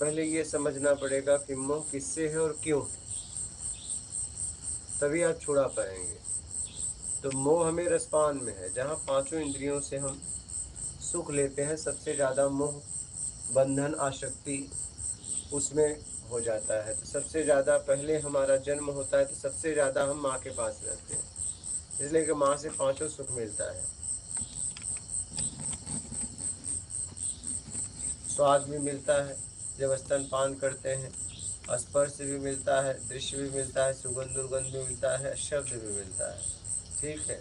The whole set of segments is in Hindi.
पहले ये समझना पड़ेगा कि मोह किससे है और क्यों, तभी आप छुड़ा पाएंगे। तो मोह हमें रसपान में है, जहाँ पांचों इंद्रियों से हम सुख लेते हैं। सबसे ज्यादा मोह, बंधन, आसक्ति उसमें हो जाता है। तो सबसे ज्यादा पहले हमारा जन्म होता है, तो सबसे ज्यादा हम माँ के पास रहते हैं, इसलिए कि माँ से पांचों सुख मिलता है। स्वाद भी मिलता है जब स्तनपान करते हैं, स्पर्श भी मिलता है, दृश्य भी मिलता है, सुगंध दुर्गंध भी मिलता है, शब्द भी मिलता है। ठीक है,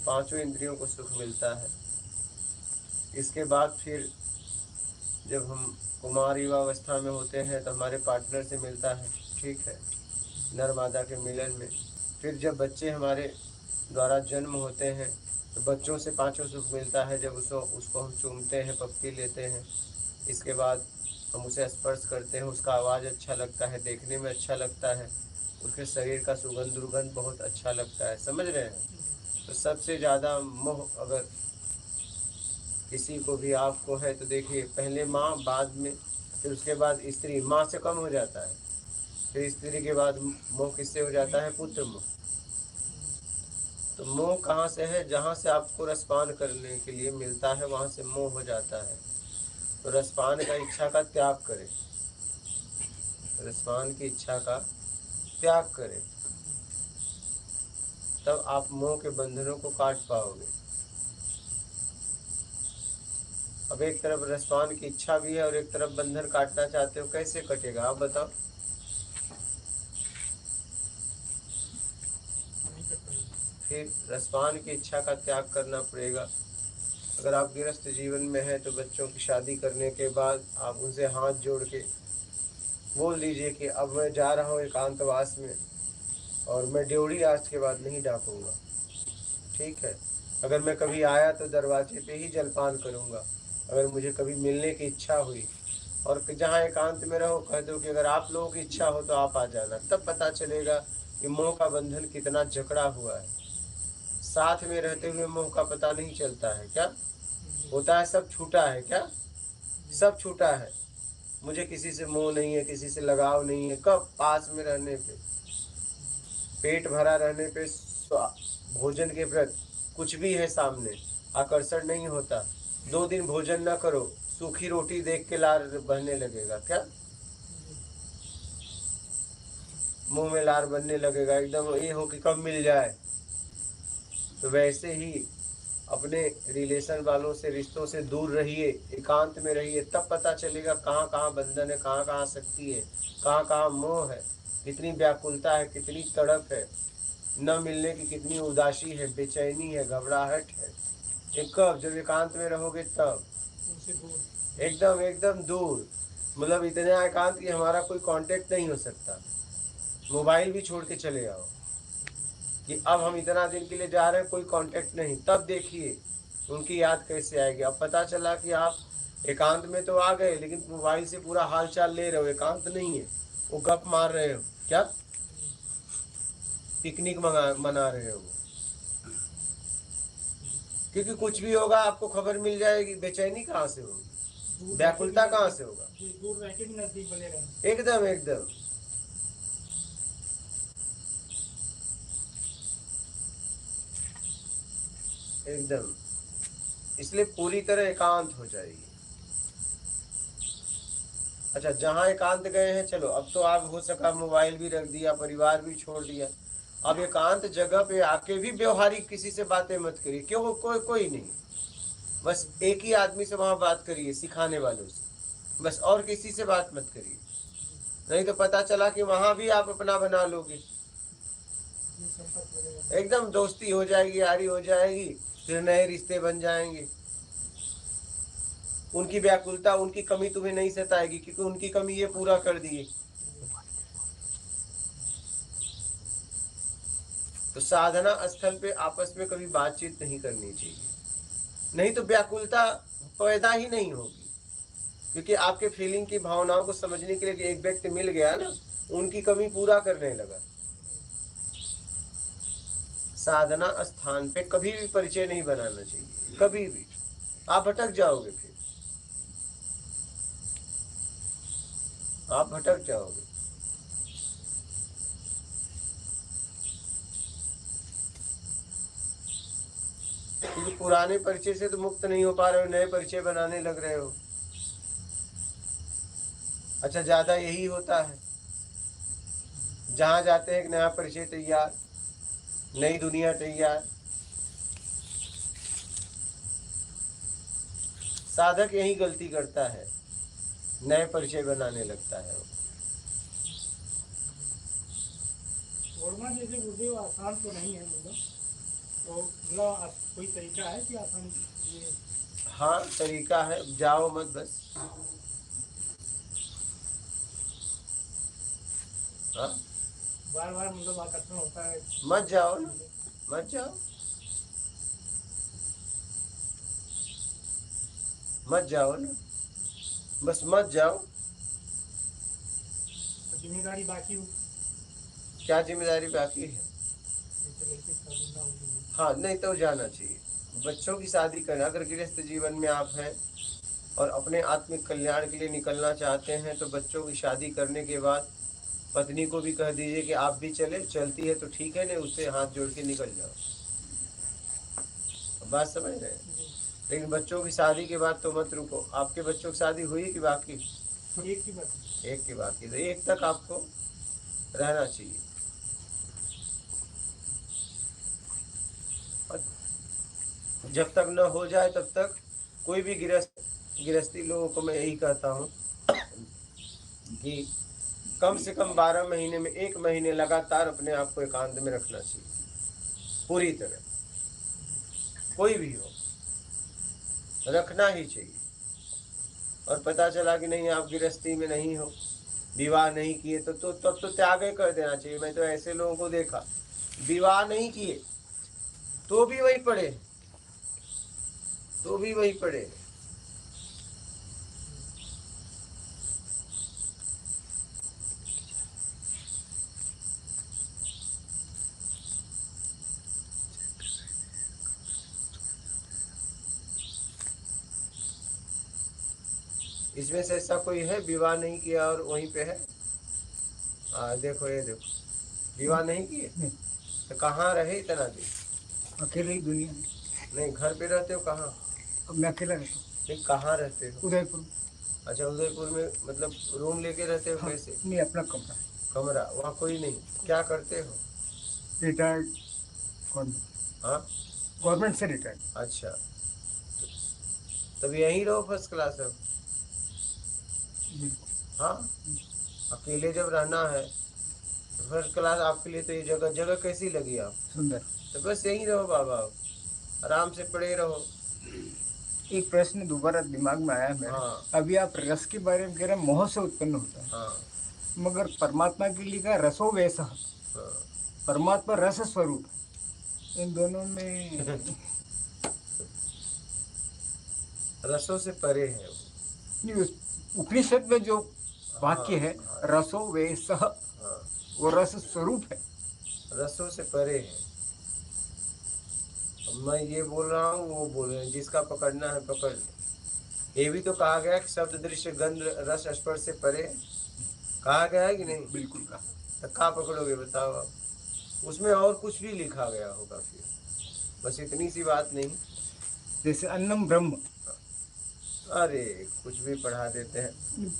पांचों इंद्रियों को सुख मिलता है। इसके बाद फिर जब हम कुमार युवावस्था में होते हैं तो हमारे पार्टनर से मिलता है। ठीक है, नर मादा के मिलन में। फिर जब बच्चे हमारे द्वारा जन्म होते हैं तो बच्चों से पांचों सुख मिलता है, जब उसको हम चूमते हैं, पप्पी लेते हैं। इसके बाद हम उसे स्पर्श करते हैं, उसका आवाज़ अच्छा लगता है, देखने में अच्छा लगता है, उसके शरीर का सुगंध दुर्गंध बहुत अच्छा लगता है। समझ रहे हैं? तो सबसे ज़्यादा मोह अगर किसी को भी आपको है तो देखिए, पहले माँ, बाद में फिर उसके बाद स्त्री। माँ से कम हो जाता है, फिर स्त्री के बाद मोह किससे हो जाता है? पुत्र मोह। तो मोह कहाँ से है? जहाँ से आपको रसपान करने के लिए मिलता है वहाँ से मोह हो जाता है। तो रसपान का इच्छा का त्याग करें, रसपान की इच्छा का त्याग करें, तब आप मोह के बंधनों को काट पाओगे। अब एक तरफ रसपान की इच्छा भी है और एक तरफ बंधन काटना चाहते हो, कैसे कटेगा आप बताओ? फिर रसपान की इच्छा का त्याग करना पड़ेगा। अगर आप गृहस्थ जीवन में हैं तो बच्चों की शादी करने के बाद आप उनसे हाथ जोड़ के बोल दीजिए कि अब मैं जा रहा हूँ एकांतवास में और मैं ड्योढ़ी आज के बाद नहीं डाकूंगा। ठीक है, अगर मैं कभी आया तो दरवाजे पे ही जलपान करूंगा। अगर मुझे कभी मिलने की इच्छा हुई, और जहाँ एकांत में रहो, कह दो कि अगर आप लोगों की इच्छा हो तो आप आ जाना। तब पता चलेगा कि मोह का बंधन कितना जकड़ा हुआ है। साथ में रहते हुए मोह का पता नहीं चलता है क्या होता है? सब छूटा है क्या? सब छूटा है। मुझे किसी से मोह नहीं है, किसी से लगाव नहीं है। कब? पास में रहने पे, पेट भरा रहने पे, भोजन के प्रति कुछ भी है सामने, आकर्षण नहीं होता। 2 दिन भोजन न करो, सूखी रोटी देख के लार बहने लगेगा क्या? मुंह में लार बनने लगेगा, एकदम ये हो कि कब मिल जाए। तो वैसे ही अपने रिलेशन वालों से, रिश्तों से दूर रहिए, एकांत में रहिए, तब पता चलेगा कहाँ कहाँ बंधन है, कहाँ कहाँ शक्ति है, कहाँ कहाँ मोह है, कितनी व्याकुलता है, कितनी तड़प है, न मिलने की कितनी उदासी है, बेचैनी है, घबराहट है। एक कब? जब एकांत में रहोगे तब। एकदम एकदम दूर, मतलब इतना एकांत कि हमारा कोई कांटेक्ट नहीं हो सकता। मोबाइल भी छोड़ के चले आओ कि अब हम इतना दिन के लिए जा रहे हैं, कोई कांटेक्ट नहीं। तब देखिए उनकी याद कैसे आएगी। अब पता चला कि आप एकांत में तो आ गए, लेकिन मोबाइल से पूरा हाल चाल ले रहे हो, एकांत नहीं है, वो गप मार रहे हो क्या, पिकनिक मना रहे हो। क्योंकि कुछ भी होगा आपको खबर मिल जाएगी, बेचैनी कहाँ से होगी, व्याकुलता कहाँ से होगा? दूर रह के भी नजदीक बने रहेंगे। एकदम एकदम एकदम। इसलिए पूरी तरह एकांत हो जाइए। अच्छा, जहाँ एकांत गए हैं, चलो अब तो आप हो सका मोबाइल भी रख दिया, परिवार भी छोड़ दिया। अब एकांत जगह पे आके भी व्यवहारिक किसी से बातें मत करिए। क्यों? कोई नहीं, बस एक ही आदमी से वहां बात करिए, सिखाने वालों से, बस। और किसी से बात मत करिए, नहीं तो पता चला कि वहां भी आप अपना बना लोगे। एकदम दोस्ती हो जाएगी, यारी हो जाएगी, फिर नए रिश्ते बन जाएंगे। उनकी व्याकुलता, उनकी कमी तुम्हें नहीं सताएगी, क्योंकि उनकी कमी ये पूरा कर दिए। तो साधना स्थल पे आपस में कभी बातचीत नहीं करनी चाहिए, नहीं तो व्याकुलता पैदा ही नहीं होगी। क्योंकि आपके फीलिंग की भावनाओं को समझने के लिए एक व्यक्ति मिल गया ना, उनकी कमी पूरा करने लगा। साधना स्थान पे कभी भी परिचय नहीं बनाना चाहिए, कभी भी। आप भटक जाओगे फिर। आप भटक जाओगे। क्योंकि पुराने परिचय से तो मुक्त नहीं हो पा रहे हो, नए परिचय बनाने लग रहे हो। अच्छा, ज्यादा यही होता है, जहां जाते हैं एक नया परिचय तैयार, नई दुनिया तैयार। साधक यही गलती करता है, नए परिचय बनाने लगता है। छोड़ना जैसे गुरुदेव आसान तो नहीं है, मतलब तो मतलब कोई तरीका है कि आसान ये? हाँ, तरीका है, जाओ मत बस। हाँ, बार बार मतलब आकर्षण होता है। मत जाओ ना, मत जाओ, मत जाओ ना, बस मत जाओ। जिम्मेदारी बाकी हो, क्या जिम्मेदारी बाकी है? जैसे लड़की शादी ना होगी। हाँ, नहीं तो जाना चाहिए। बच्चों की शादी करना, अगर गृहस्थ जीवन में आप हैं और अपने आत्मिक कल्याण के लिए निकलना चाहते हैं, तो बच्चों की शादी करने के बाद पत्नी को भी कह दीजिए कि आप भी चले, चलती है तो ठीक है, नहीं उससे हाथ जोड़ के निकल जाओ। बात समझ रहे हैं? लेकिन बच्चों की शादी के बाद तो मत रुको। आपके बच्चों की शादी हुई कि बाकी? एक की बात है। एक की बाकी, तो एक तक आपको रहना चाहिए। और जब तक न हो जाए तब तक कोई भी गृहस्थी लोगों को मैं यही कहता हूँ कि कम से कम 12 महीने में 1 महीने लगातार अपने आप को एकांत में रखना चाहिए, पूरी तरह। कोई भी हो, रखना ही चाहिए। और पता चला कि नहीं, आप गृहस्थी में नहीं हो, विवाह नहीं किए, तो तब तो त्याग ही कर देना चाहिए। मैं तो ऐसे लोगों को देखा, विवाह नहीं किए तो भी वही पड़े, तो भी वही पड़े। इसमें से ऐसा कोई है विवाह नहीं किया और वहीं पे है? देखो, ये देखो, विवाह नहीं किए तो कहाँ रहे इतना दिन? अकेले ही दुनिया में। नहीं, घर पे रहते हो? कहाँ? अब मैं अकेला रहता हूँ नहीं, कहाँ रहते हो? उदयपुर। अच्छा, उदयपुर में मतलब रूम लेके रहते हो? हाँ, कैसे? नहीं, अपना कमरा। कमरा? वहाँ कोई नहीं? क्या करते हो? रिटायर्ड हाँ, गवर्नमेंट से रिटायर्ड। अच्छा, तब यहीं रहो फर्स्ट क्लास अब। हाँ, अकेले जब रहना है तो फर्स्ट क्लास आपके लिए। तो ये जगह कैसी लगी आप? सुंदर। तो बस यहीं रहो बाबा, आराम से पड़े रहो। एक प्रश्न दोबारा दिमाग में आया मेरे। हाँ। अभी आप रस के बारे में कह रहे हैं, मोह से उत्पन्न होता है। हाँ, मगर परमात्मा के लिए का रसो वैसा, हाँ। परमात्मा रस स्वरूप है। इन दोनों में रसों से परे है वो। नहीं, उस उपनिषद में जो वाक्य है हाँ। रसो वैसा, हाँ, वो रस स्वरूप है। रसों से परे है। मैं ये बोल रहा हूँ, वो बोल रहे हैं, जिसका पकड़ना है पकड़ ले। ये भी तो कहा गया कि शब्द दृश्य गंध रस स्पर्श से परे है। कहा गया है कि नहीं? बिल्कुल कहा। तो कहाँ पकड़ोगे बताओ आप? उसमें और कुछ भी लिखा गया होगा फिर, बस इतनी सी बात नहीं। जैसे अन्नम ब्रह्म, अरे कुछ भी पढ़ा देते हैं।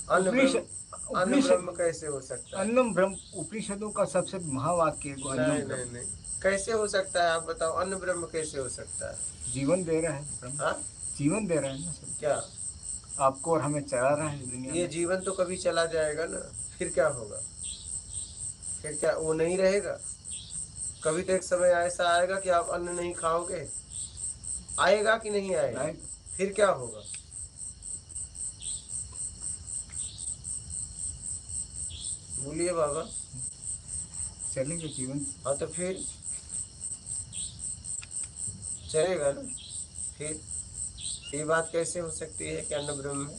अन्न ब्रह्म कैसे हो सकता है? अन्नम ब्रह्म उपनिषदों का सबसे महावाक्य है। नहीं नहीं नहीं, कैसे हो सकता है? आप बताओ, अन्न ब्रह्म कैसे हो सकता है? जीवन दे रहा है ब्रह्म। हाँ, जीवन दे रहा है ना सब। क्या? आपको और हमें चला रहा है दुनिया ये में। जीवन तो कभी चला जाएगा ना, फिर क्या होगा? फिर क्या वो नहीं रहेगा? कभी तो एक समय ऐसा आएगा कि आप अन्न नहीं खाओगे। आएगा कि नहीं आएगा? फिर क्या होगा? बोलिए बाबा। चलेंगे जीवन। हाँ, तो फिर चलेगा ना। फिर ये बात कैसे हो सकती है कि अन्न ब्रह्म है?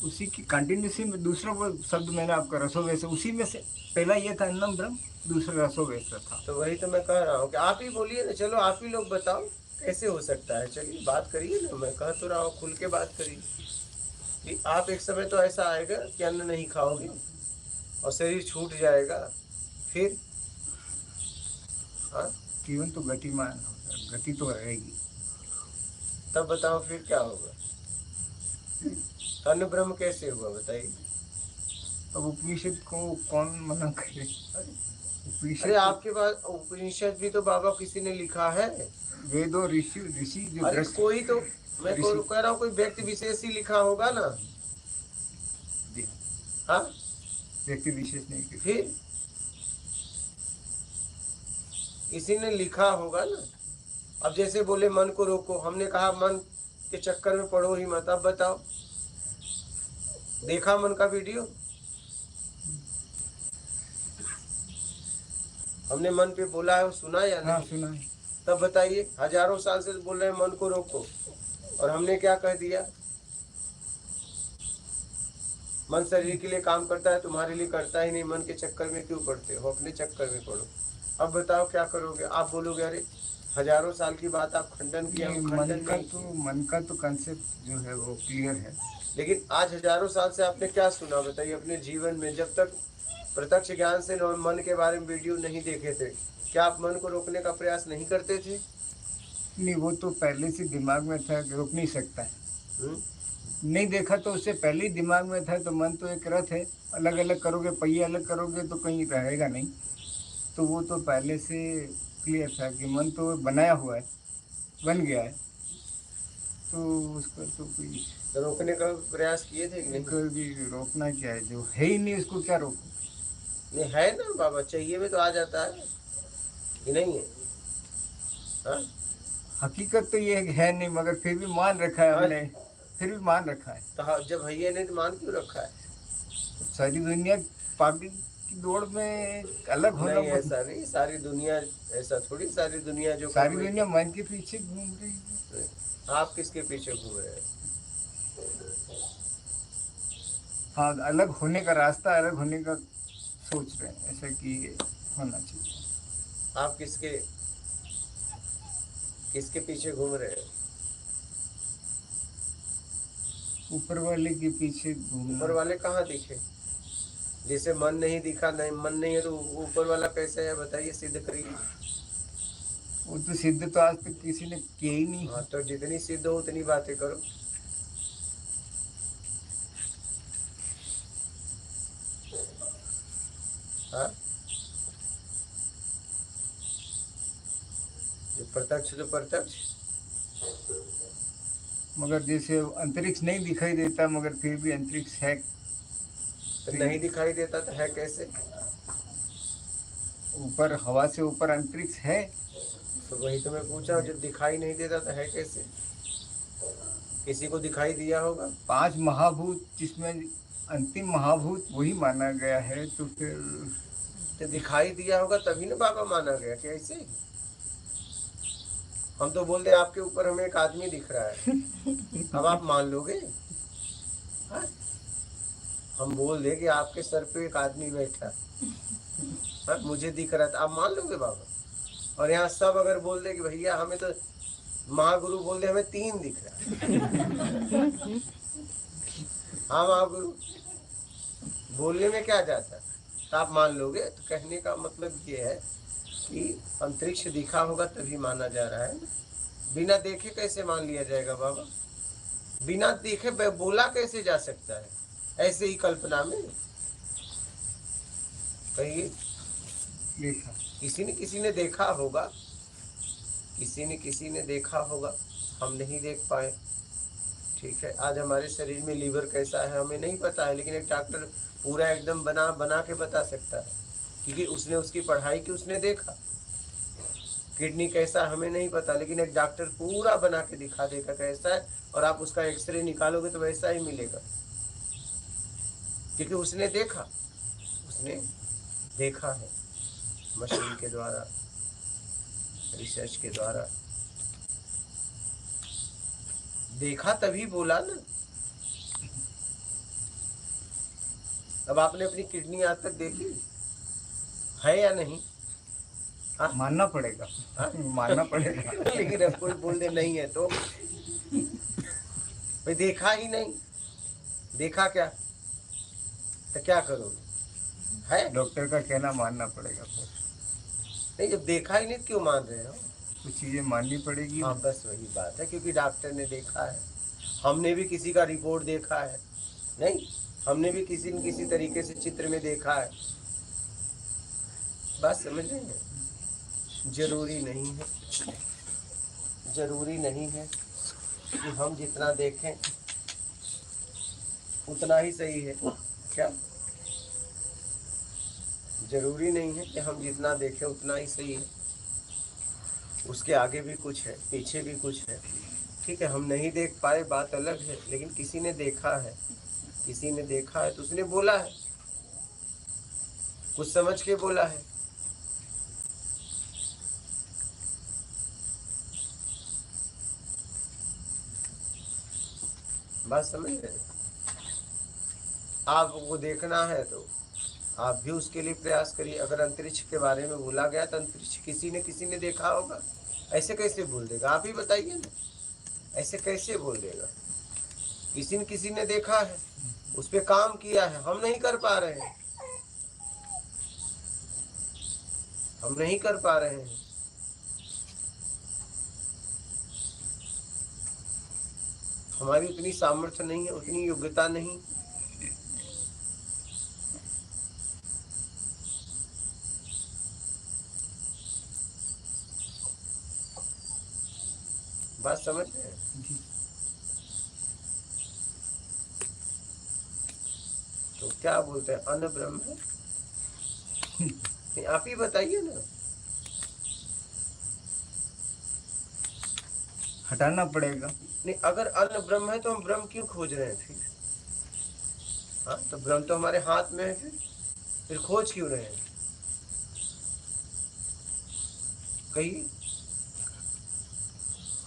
उसी की कंटिन्यूसी में दूसरा वो शब्द मैंने आपका रसो वैसे, उसी में से पहला ये था अन्नम ब्रह्म, दूसरा रसो वैसा था। तो वही तो मैं कह रहा हूँ कि आप ही बोलिए ना। चलो आप ही लोग बताओ कैसे हो सकता है। चलिए बात करिए ना, मैं कह तो रहा हूँ, खुल के बात करिए। कि आप एक समय तो ऐसा आएगा कि अन्न नहीं खाओगे और शरीर छूट जाएगा, फिर हाँ जीवन तो गतिमान होगा, गति तो रहेगी। तब बताओ फिर क्या होगा? अन्न ब्रह्म कैसे हुआ बताइए? अब उपनिषद को कौन मना करे? अरे उपनिषद आपके पास उपनिषद भी तो बाबा किसी ने लिखा है। वेदों ऋषि ऋषि जो अरे दृष्ट कोई तो, मैं ऋषि- कह रहा हूँ कोई व्यक्ति विशेष ही लिखा होगा ना। हाँ व्यक्ति विशेष नहीं किया। फिर किसी ने लिखा होगा ना। अब जैसे बोले मन को रोको, हमने कहा मन के चक्कर में पढ़ो ही मत। अब बताओ, देखा मन का वीडियो? हमने मन पे बोला है, वो सुना या नहीं? हाँ सुना है। तब बताइए, हजारों साल से बोल रहे हैं मन को रोको, और हमने क्या कह दिया? मन शरीर के लिए काम करता है, तुम्हारे लिए करता ही नहीं। मन के चक्कर में क्यों पड़ते हो? अपने चक्कर में पड़ो। अब बताओ क्या करोगे? आप बोलोगे अरे हजारों साल की बात आप खंडन किया। मन का तो कंसेप्ट जो है वो क्लियर है। लेकिन आज हजारों साल से आपने क्या सुना बताइए अपने जीवन में? जब तक प्रत्यक्ष ज्ञान से मन के बारे में वीडियो नहीं देखे थे, क्या आप मन को रोकने का प्रयास नहीं करते थे? नहीं, वो तो पहले से दिमाग में था कि रोक नहीं सकता है। नहीं देखा तो उससे पहले ही दिमाग में था। तो मन तो एक रथ है, अलग अलग करोगे, पहिए अलग करोगे तो कहीं रहेगा नहीं। तो वो तो पहले से क्लियर था कि मन तो बनाया हुआ है, बन गया है, तो उसका तो कोई रोकने का प्रयास किए थे कि नहीं? कभी रोकना क्या है? जो है ही नहीं उसको क्या रोको? नहीं है ना बाबा, चाहिए में तो आ जाता है कि नहीं है? हाँ? हकीकत तो ये है नहीं, मगर फिर भी मान रखा है हमने, फिर भी मान रखा है। तो जब है ये नहीं तो मान क्यों रखा है? सारी दुनिया पागल की दौड़ में अलग होना। नहीं ऐसा नहीं, सारी दुनिया ऐसा थोड़ी। सारी दुनिया जो सारी दुनिया मन के पीछे घूम रही है। आप किसके पीछे घूम रहे हैं? हाँ, अलग होने का रास्ता, अलग होने का सोच रहे हैं, ऐसा कि होना चाहिए। आप किसके पीछे घूम रहे हैं? ऊपर वाले के पीछे घूमना। ऊपर वाले कहाँ दिखे? जैसे मन नहीं दिखा, नहीं मन नहीं है तो ऊपर वाला कैसे है बताइए? सिद्ध करिए। वो तो सिद्ध तो आज तक किसी ने किया ही नहीं। हाँ तो जितनी सिद्ध हो उतनी बातें करो। हाँ जो प्रत्यक्ष तो प्रत्यक्ष। मगर जैसे अंतरिक्ष नहीं दिखाई देता, मगर फिर भी अंतरिक्ष है। तो नहीं दिखाई देता तो है कैसे? ऊपर हवा से ऊपर अंतरिक्ष है। तो वही तो मैं पूछा हूँ, जब दिखाई नहीं देता तो है कैसे? किसी को दिखाई दिया होगा? 5 महाभूत जिसमें अंतिम महाभूत वही माना गया है, तो फिर तो दिखाई दिया होगा तभी ना बाबा माना गया। क्या ऐसे? हम तो बोलते आपके ऊपर हमें एक आदमी दिख रहा है, अब आप मान लोगे? हाँ? हम बोल दे कि आपके सर पे एक आदमी बैठा, हाँ मुझे दिख रहा था, आप मान लोगे बाबा? और यहाँ सब अगर बोल दे कि भैया हमें तो महागुरु बोल दे हमें 3 दिख रहा है, हाँ महागुरु बोलने में क्या जाता है? तो आप मान लोगे? तो कहने का मतलब ये है कि अंतरिक्ष दिखा होगा तभी माना जा रहा है। बिना देखे कैसे मान लिया जाएगा बाबा? बिना देखे बोला कैसे जा सकता है? ऐसे ही कल्पना में कहिए। देखा किसी ने देखा होगा, किसी ने देखा होगा, हम नहीं देख पाए। ठीक है, आज हमारे शरीर में लीवर कैसा है हमें नहीं पता है, लेकिन एक डॉक्टर पूरा एकदम बना के बता सकता है, क्योंकि उसने उसकी पढ़ाई की, उसने देखा। किडनी कैसा हमें नहीं पता, लेकिन एक डॉक्टर पूरा बना के दिखा देगा कैसा है, और आप उसका एक्सरे निकालोगे तो वैसा ही मिलेगा, क्योंकि उसने देखा है मशीन के द्वारा, रिसर्च के द्वारा देखा तभी बोला ना। अब आपने अपनी किडनी आज तक देखी है या नहीं? हाँ? मानना पड़ेगा। हाँ? मानना पड़ेगा। लेकिन अब कोई बोल दे नहीं है तो भाई देखा ही नहीं, देखा क्या, तो क्या करोगे? है डॉक्टर का कहना मानना पड़ेगा फिर। नहीं, जब देखा ही नहीं तो क्यों मान रहे हो? कुछ चीजें माननी पड़ेगी। हाँ बस वही बात है, क्योंकि डॉक्टर ने देखा है, हमने भी किसी का रिपोर्ट देखा है, नहीं हमने भी किसी न किसी तरीके से चित्र में देखा है। बात समझ रहे हैं? जरूरी नहीं है, जरूरी नहीं है कि हम जितना देखें उतना ही सही है। क्या जरूरी नहीं है कि हम जितना देखें उतना ही सही है? उसके आगे भी कुछ है, पीछे भी कुछ है। ठीक है, हम नहीं देख पाए बात अलग है, लेकिन किसी ने देखा है, किसी ने देखा है तो उसने बोला है, कुछ समझ के बोला है। बात समझ रहे हैं? आपको देखना है तो आप भी उसके लिए प्रयास करिए। अगर अंतरिक्ष के बारे में बोला गया तो अंतरिक्ष किसी ने देखा होगा, ऐसे कैसे बोल देगा? आप ही बताइए ना, ऐसे कैसे बोल देगा? किसी ने देखा है, उस पे काम किया है, हम नहीं कर पा रहे हैं, हम नहीं कर पा रहे हैं। हमारी उतनी सामर्थ्य नहीं है, उतनी योग्यता नहीं। बात समझ रहे हैं? तो क्या बोलते हैं, अन्न ब्रह्म है? नहीं, आप ही बताइए ना। हटाना पड़ेगा। नहीं, अगर अन्न ब्रह्म है तो हम ब्रह्म क्यों खोज रहे हैं फिर? हाँ, तो ब्रह्म तो हमारे हाथ में है, फिर खोज क्यों रहे हैं? कहिए।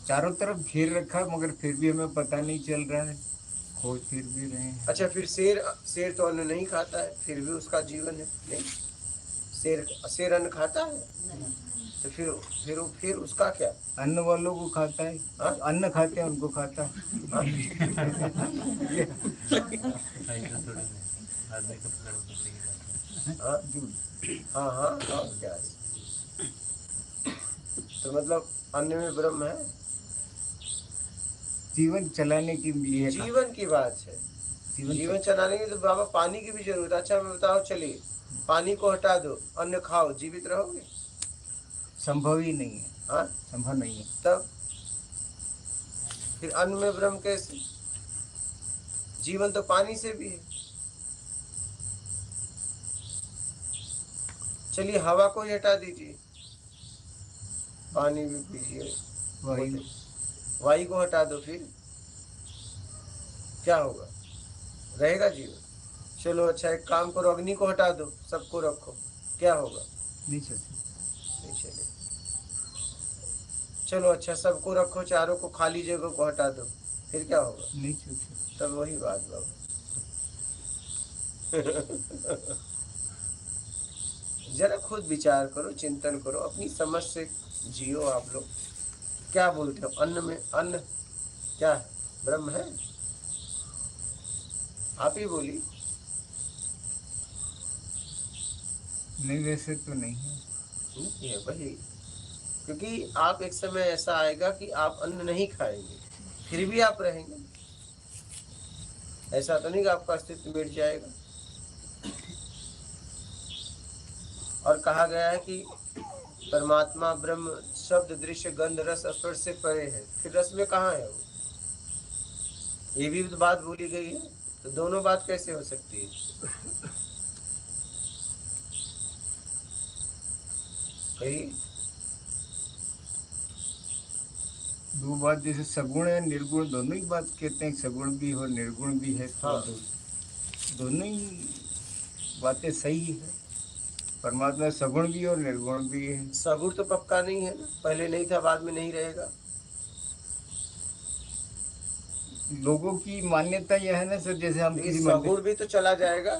चारों तरफ घेर रखा मगर फिर भी हमें पता नहीं चल रहा है, खोज फिर भी रहे हैं। अच्छा, फिर शेर तो अन्न नहीं खाता है, फिर भी उसका जीवन है। नहीं, शेर अन्न खाता है, तो फिर उसका क्या? अन्न वालों को खाता है। हाँ? अन्न खाते हैं उनको खाता है। हाँ? हाँ हाँ हाँ हाँ, क्या है? तो मतलब अन्न में ब्रह्म है, जीवन चलाने की लिए जीवन की बात है। जीवन चलाने की तो बाबा पानी की भी जरूरत है। अच्छा मैं बताओ, चलिए पानी को हटा दो, अन्न खाओ, जीवित रहोगे? संभव ही नहीं है। हाँ, संभव नहीं है। तब फिर अन्न में ब्रह्म कैसे? जीवन तो पानी से भी है। चलिए हवा को ही हटा दीजिए, पानी भी पीजिए, वायु को हटा दो, फिर क्या होगा? रहेगा जीवन? चलो अच्छा एक काम करो, अग्नि को हटा दो, सबको रखो, क्या होगा? नहीं चलता। नहीं चले। चलो अच्छा सबको रखो, चारों को, खाली जगह को हटा दो, फिर क्या होगा? नहीं चलता। तब वही बात बाबा। जरा खुद विचार करो, चिंतन करो, अपनी समझ से जियो आप लोग। क्या बोलते हो, अन्न में अन्न क्या है? ब्रह्म है? आप ही बोली। नहीं वैसे तो नहीं है। नहीं है वही, क्योंकि आप एक समय ऐसा आएगा कि आप अन्न नहीं खाएंगे, फिर भी आप रहेंगे। ऐसा तो नहीं कि आपका अस्तित्व मिट जाएगा। और कहा गया है कि परमात्मा ब्रह्म शब्द दृश्य गंध रस स्पर्श से परे है, फिर रस में कहाँ है वो? ये भी तो बात बोली गई है, तो दोनों बात कैसे हो सकती है? कही दो बात, जैसे सगुण है निर्गुण दोनों ही बात कहते हैं, सगुण भी हो निर्गुण भी है, तो हाँ। दोनों ही बातें सही है। परमात्मा सगुण भी और निर्गुण भी है। सगुण तो पक्का नहीं है ना, पहले नहीं था बाद में नहीं रहेगा। लोगों की मान्यता यह है ना सर, जैसे हम किसी सगुण भी तो चला जाएगा,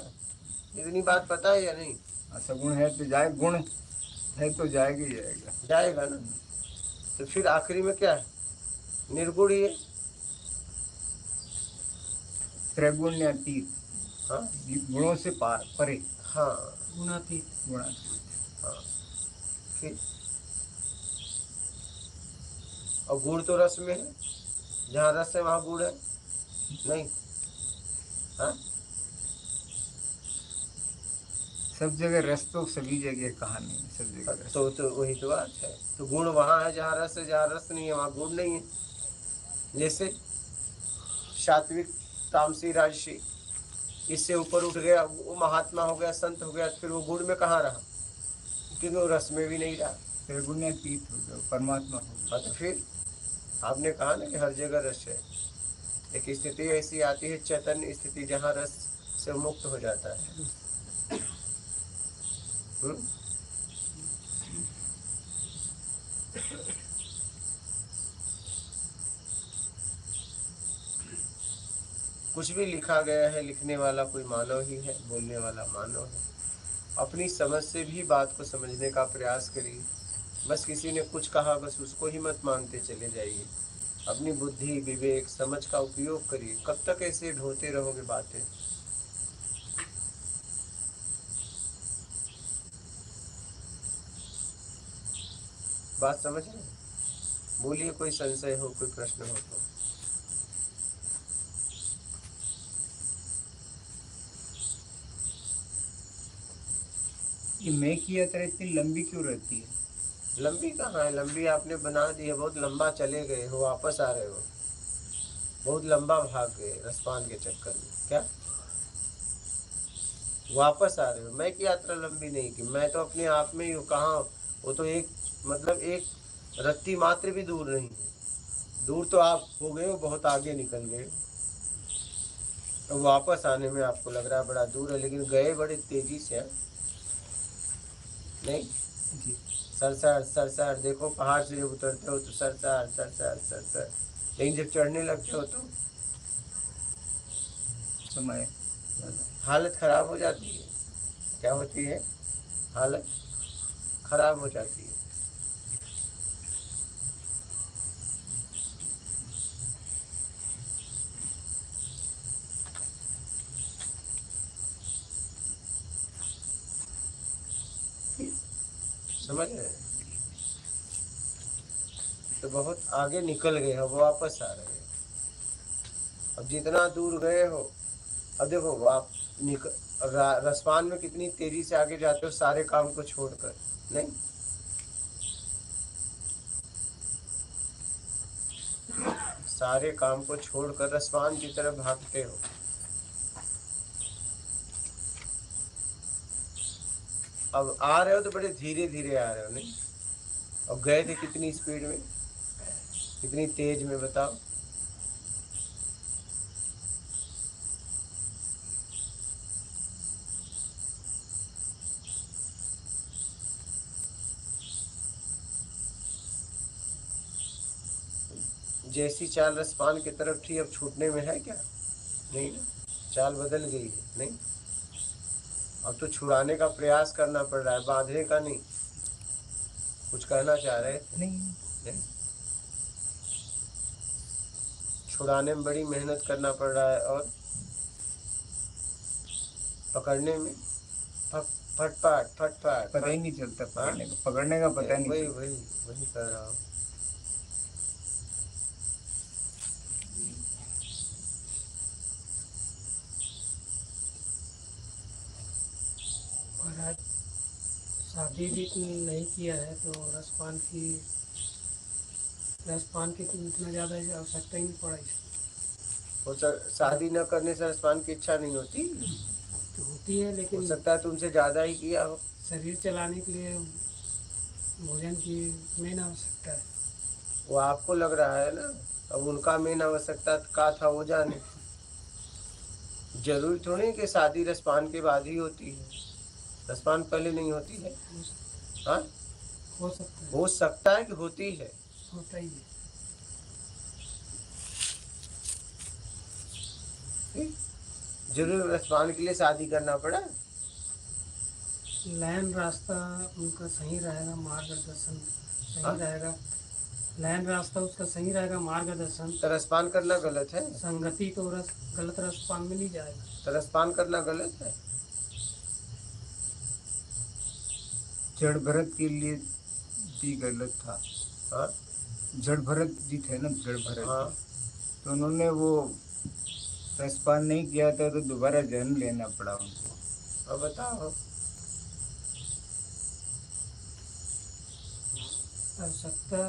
इतनी बात पता है या नहीं? सगुण है तो जाए, गुण है तो जाएगा ही जाएगा। जाएगा ना, तो फिर आखिरी में क्या है? निर्गुण ही है। त्रैगुण्यातीत, हाँ गुणों से पार, परे, हाँ गुणातीत। गुणातीत। हाँ। फिर और गुण तो रस में है, जहाँ रस है वहाँ गुण है नहीं? हाँ सब जगह रस तो सभी जगह कहानी है, सब जगह रस। तो वही तो बात है। तो गुण वहाँ है जहाँ रस है, जहाँ रस नहीं है वहाँ गुण नहीं है। जैसे सात्विक, तामसी, राजसी, इससे ऊपर उठ गया वो महात्मा हो गया, संत हो गया, फिर वो गुण में कहाँ रहा? क्योंकि वो रस में भी नहीं रहा। त्रैगुण्यातीत हो गया, परमात्मा हो गया। हाँ तो फिर आपने कहा ना कि हर जगह रस है। एक स्थिति ऐसी आती है, चैतन्य स्थिति, जहाँ रस से मुक्त हो जाता है। कुछ भी लिखा गया है, लिखने वाला कोई मानव ही है, बोलने वाला मानव है। अपनी समझ से भी बात को समझने का प्रयास करिए। बस किसी ने कुछ कहा, बस उसको ही मत मानते चले जाइए। अपनी बुद्धि, विवेक, समझ का उपयोग करिए। कब तक ऐसे ढोते रहोगे बातें? बात समझ रहे? बोलिए, कोई संशय हो, कोई प्रश्न हो तो। ये मैं की यात्रा इतनी लंबी क्यों रहती है? लंबी कहाँ है? लंबी आपने बना दी है। बहुत लंबा चले गए हो, वापस आ रहे हो। बहुत लंबा भाग गए रसपान के चक्कर में। क्या वापस आ रहे हो? मैं की यात्रा लंबी नहीं की। मैं तो अपने आप में ही हूँ। कहाँ? वो तो एक मतलब एक रत्ती मात्र भी दूर नहीं है। दूर तो आप हो गए हो, बहुत आगे निकल गए। तो वापस आने में आपको लग रहा है बड़ा दूर है, लेकिन गए बड़े तेजी से हैं। नहीं? जी। सरसर सरसर, देखो पहाड़ से जब उतरते हो तो सरसर सरसर सरसर, लेकिन जब चढ़ने लगते हो तो समय हालत खराब हो जाती है। क्या होती है? हालत खराब हो जाती है। समझ रहे हैं? तो बहुत आगे निकल गए हो, वापस आ रहे हो। अब जितना दूर गए हो, अब देखो आप रसपान में कितनी तेजी से आगे जाते हो, सारे काम को छोड़कर। नहीं? सारे काम को छोड़कर रसपान की तरफ भागते हो। अब आ रहे हो तो बड़े धीरे धीरे आ रहे हो। नहीं? अब गए थे कितनी स्पीड में, कितनी तेज में, बताओ? जैसी चाल रसपान की तरफ थी, अब छूटने में है क्या? नहीं ना, चाल बदल गई है। नहीं? अब तो छुड़ाने का प्रयास करना पड़ रहा है, बांधने का नहीं। कुछ कहना चाह रहे थे? नहीं? छुड़ाने में बड़ी मेहनत करना पड़ रहा है, और पकड़ने में फटफट फटफट, पता ही नहीं चलता पकड़ने का पता नहीं वही चलता। वही वही कर रहा हूँ। और आज शादी भी नहीं किया है तो रसपान की इतना ज़्यादा आवश्यकता ही नहीं पड़ा इसकी। हो शादी न करने से रसपान की इच्छा नहीं होती? तो होती है, हो लेकिन सकता है तुमसे ज्यादा ही किया हो। शरीर चलाने के लिए भोजन की मेन आवश्यकता है। वो आपको लग रहा है ना, अब उनका मेन आवश्यकता का था वो जाने। जरूरी थोड़ी कि शादी रसपान के बाद ही होती है। रसपान पहले नहीं होती है? हाँ, हो सकता है कि होती है। होता ही है। जरूर रसपान के लिए शादी करना पड़ा? लाइन रास्ता उनका सही रहेगा, मार्गदर्शन सही रहेगा लाइन रास्ता उसका सही रहेगा, मार्गदर्शन। तो रसपान करना गलत है? संगति तो गलत रसपान में नहीं जाएगा। तो रसपान करना गलत है? जड़ भरत के लिए भी गलत था। हाँ जड़ भरत जी थे ना, जड़ भरत हाँ। जी। तो उन्होंने वो रसपान नहीं किया था तो दोबारा जन्म लेना पड़ा उनको। अब बताओ। आवश्यकता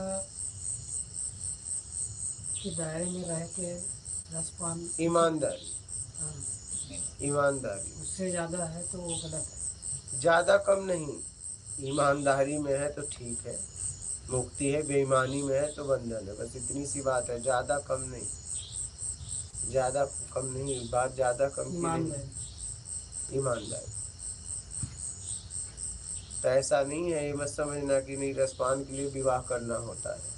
के दायरे में रह के रसपान। ईमानदारी, हाँ, ईमानदारी। उससे ज़्यादा है तो वो गलत है। ज़्यादा कम नहीं, ईमानदारी में है तो ठीक है, मुक्ति है, बेईमानी में है तो बंधन है, बस इतनी सी बात है। ज़्यादा कम नहीं, ज़्यादा कम नहीं, बात ज़्यादा कम की नहीं। ईमानदारी। तो ऐसा नहीं है ये मत समझना कि नहीं रसपान के लिए विवाह करना होता है।